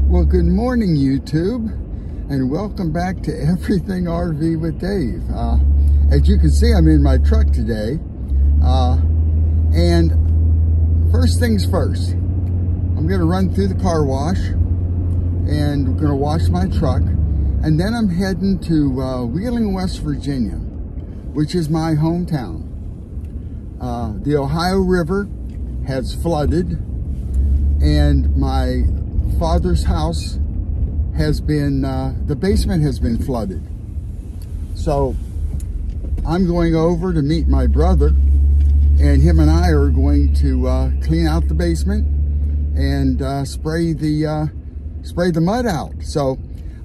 Well, good morning, YouTube, and welcome back to Everything RV with Dave. As you can see, I'm in my truck today, and first things first, I'm going to run through the car wash, and I'm going to wash my truck, and then I'm heading to Wheeling, West Virginia, which is my hometown. The Ohio River has flooded, and my father's house has been, the basement has been flooded. So I'm going over to meet my brother, and him and I are going to clean out the basement and spray the mud out. So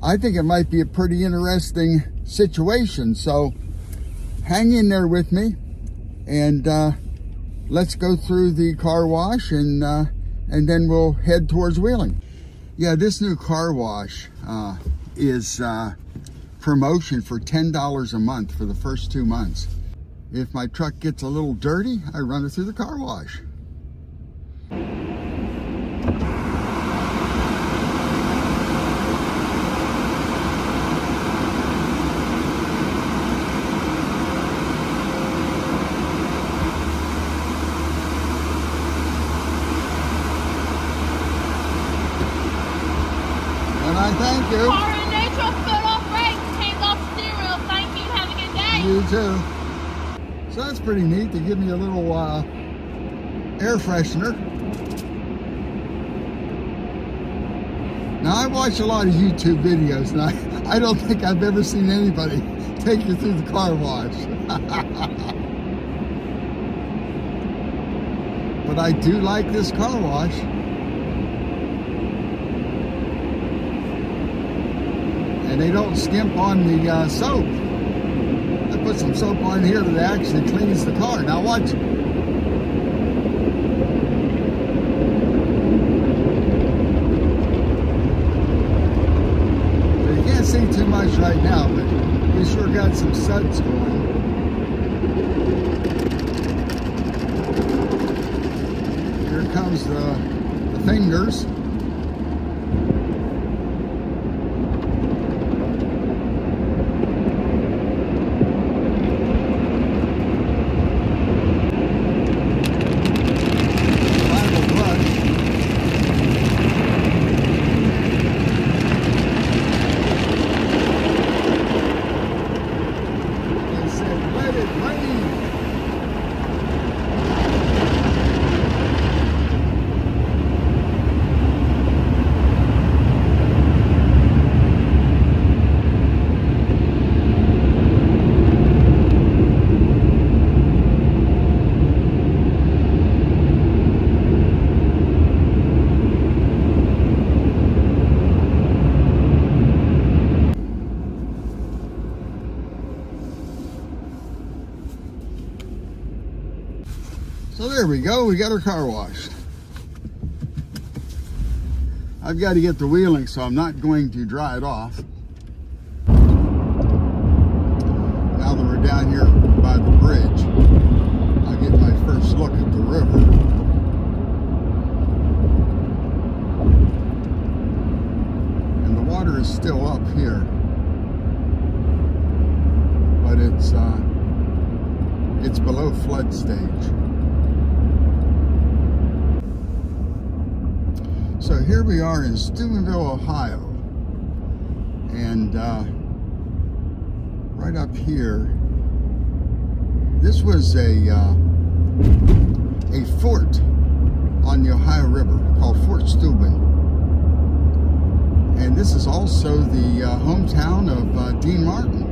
I think it might be a pretty interesting situation. So hang in there with me, and let's go through the car wash, and then we'll head towards Wheeling. Yeah, this new car wash is promotion for $10 a month for the first 2 months. If my truck gets a little dirty, I run it through the car wash. Thank you. Car in neutral, foot off brakes, hands off steering wheel. Thank you. Have a good day. You too. So that's pretty neat. They give me a little air freshener. Now, I watch a lot of YouTube videos, and I don't think I've ever seen anybody take you through the car wash. But I do like this car wash. And they don't skimp on the soap. I put some soap on here that actually cleans the car. Now watch. Well, you can't see too much right now, but we sure got some suds going. Here comes the fingers. So there we go, we got our car washed. I've got to get to Wheeling, so I'm not going to dry it off. Now that we're down here by the bridge, I'll get my first look at the river. And the water is still up here, but it's below flood stage. So here we are in Steubenville, Ohio, and right up here, this was a fort on the Ohio River called Fort Steuben, and this is also the hometown of Dean Martin.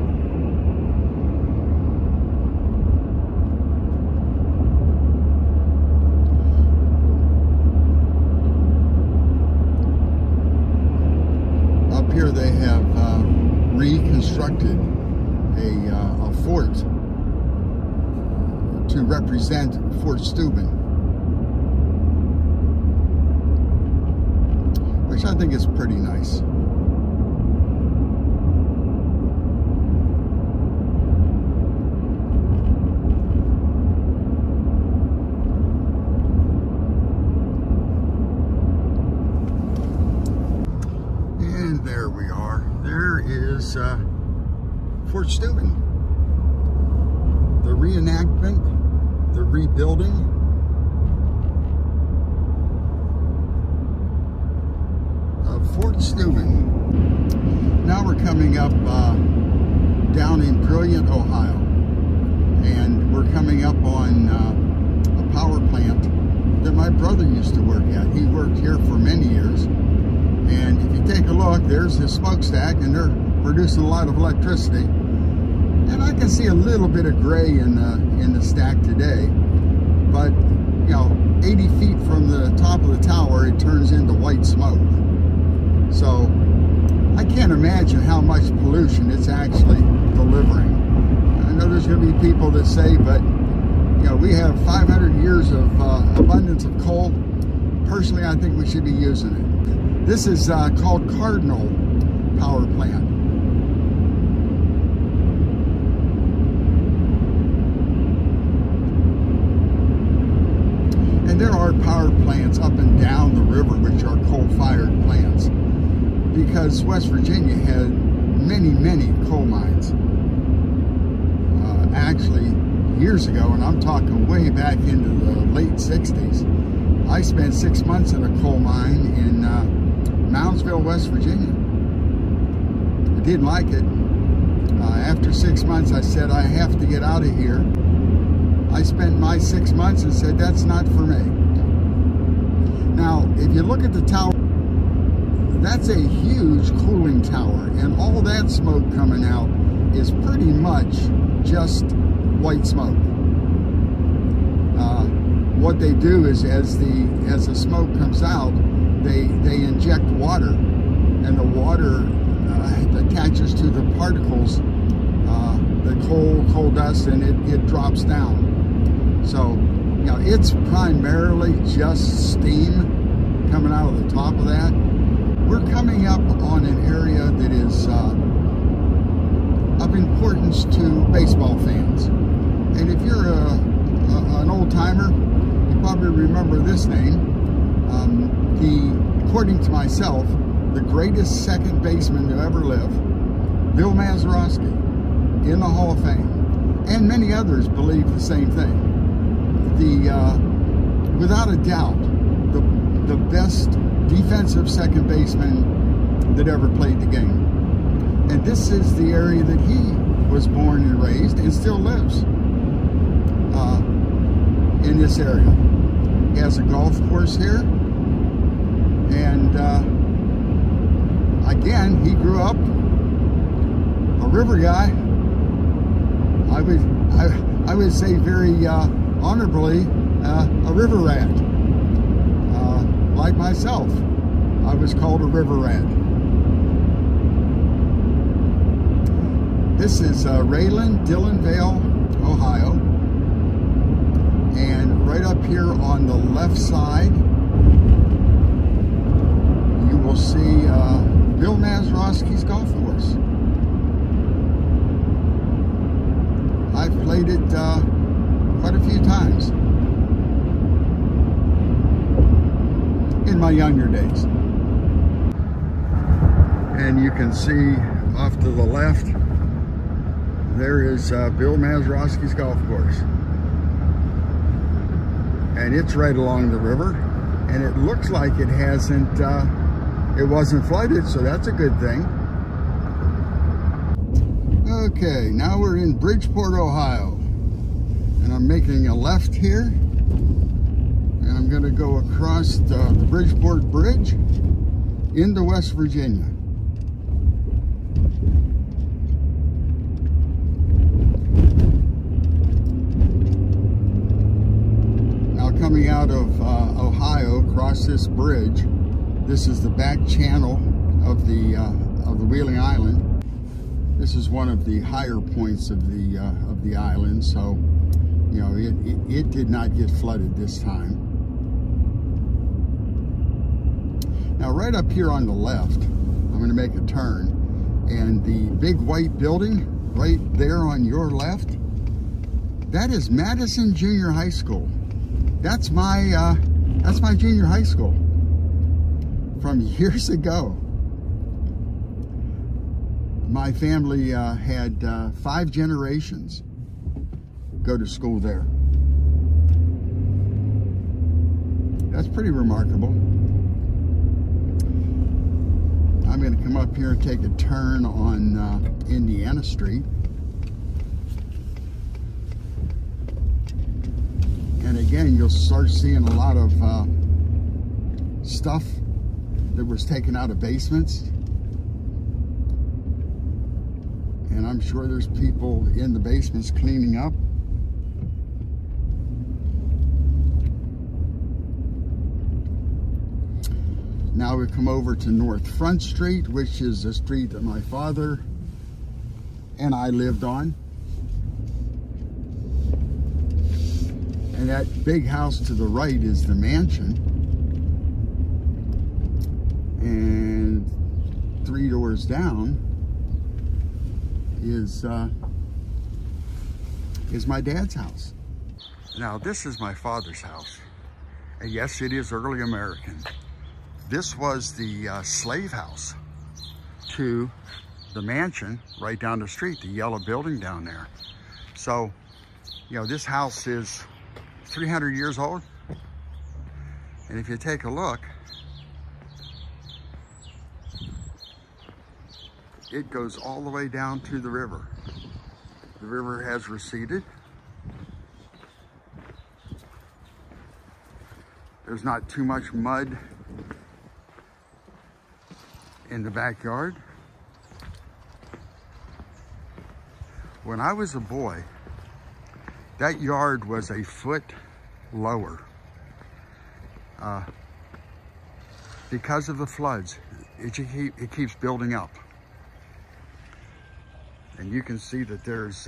Here they have reconstructed a fort to represent Fort Steuben, which I think is pretty nice. is Fort Steuben. The reenactment, the rebuilding. Of Fort Steuben. Now we're coming up down in Brilliant, Ohio. And we're coming up on a power plant that my brother used to work at. He worked here for many years. And if you take a look, there's his smokestack, and they're producing a lot of electricity. And I can see a little bit of gray in the stack today. But, you know, 80 feet from the top of the tower, it turns into white smoke. So I can't imagine how much pollution it's actually delivering. I know there's going to be people that say, but you know, we have 500 years of abundance of coal. Personally, I think we should be using it. This is called Cardinal Power Plant. And there are power plants up and down the river which are coal-fired plants, because West Virginia had many, many coal mines. Actually, years ago, and I'm talking way back into the late 60s, I spent 6 months in a coal mine in Moundsville, West Virginia. I didn't like it. After 6 months, I said, I have to get out of here. I spent my 6 months and said, that's not for me. Now, if you look at the tower, that's a huge cooling tower, and all that smoke coming out is pretty much just white smoke. What they do is, as the smoke comes out, they inject water, and the water attaches to the particles, the coal dust, and it drops down. So, you know, it's primarily just steam coming out of the top of that. We're coming up on an area that is of importance to baseball fans. And if you're an old timer, you probably remember this name. According to myself, the greatest second baseman to ever live, Bill Mazeroski, in the Hall of Fame. And many others believe the same thing. Without a doubt, the best defensive second baseman that ever played the game. And this is the area that he was born and raised and still lives in this area. He has a golf course here. And again, he grew up a river guy. I would say very honorably a river rat. Like myself, I was called a river rat. This is Rayland, Dillonvale, Ohio. And right up here on the left side, you will see Bill Mazeroski's golf course. I've played it quite a few times in my younger days. And you can see off to the left, there is Bill Mazeroski's golf course. And it's right along the river, and it looks like it hasn't, it wasn't flooded, so that's a good thing. Okay, now we're in Bridgeport, Ohio. And I'm making a left here. And I'm gonna go across the Bridgeport Bridge into West Virginia. Coming out of Ohio, across this bridge, this is the back channel of the Wheeling Island. This is one of the higher points of the island, so you know it did not get flooded this time. Now, right up here on the left, I'm going to make a turn, and the big white building right there on your left, that is Madison Junior High School. That's my junior high school from years ago. My family had 5 generations go to school there. That's pretty remarkable. I'm going to come up here and take a turn on Indiana Street. And again, you'll start seeing a lot of stuff that was taken out of basements. And I'm sure there's people in the basements cleaning up. Now we come over to North Front Street, which is a street that my father and I lived on. And that big house to the right is the mansion. And 3 doors down is my dad's house. Now this is my father's house. And yes, it is early American. This was the slave house to the mansion right down the street, the yellow building down there. So, you know, this house is 300 years old. And if you take a look, it goes all the way down to the river. The river has receded. There's not too much mud in the backyard. When I was a boy, that yard was a foot lower. Because of the floods, it keeps building up. And you can see that there's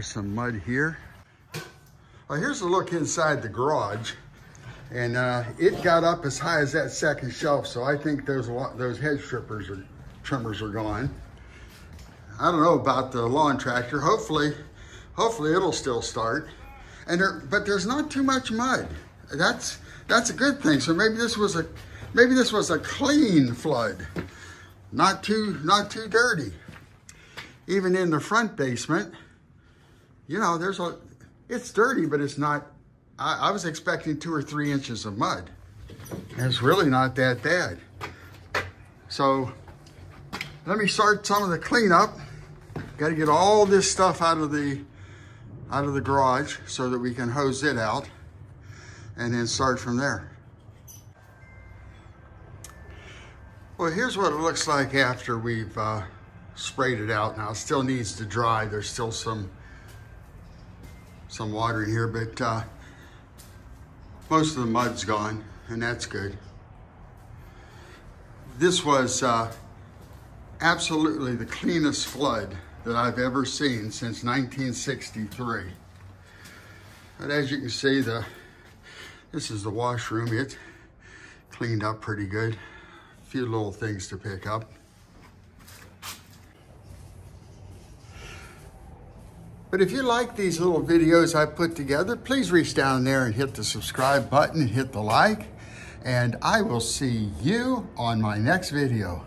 some mud here. Well, here's a look inside the garage. And it got up as high as that second shelf, so I think those hedge trimmers are gone. I don't know about the lawn tractor. Hopefully it'll still start. But there's not too much mud. That's a good thing. So maybe this was a clean flood, not too dirty. Even in the front basement, you know, it's dirty, but it's not. I was expecting 2 or 3 inches of mud. And it's really not that bad. So let me start some of the cleanup. Got to get all this stuff out of the garage so that we can hose it out and then start from there. Well, here's what it looks like after we've sprayed it out. Now it still needs to dry. There's still some water in here, but most of the mud's gone, and that's good. This was absolutely the cleanest flood that I've ever seen since 1963. But as you can see, this is the washroom. It's cleaned up pretty good. A few little things to pick up. But if you like these little videos I put together, please reach down there and hit the subscribe button and hit the like. And I will see you on my next video.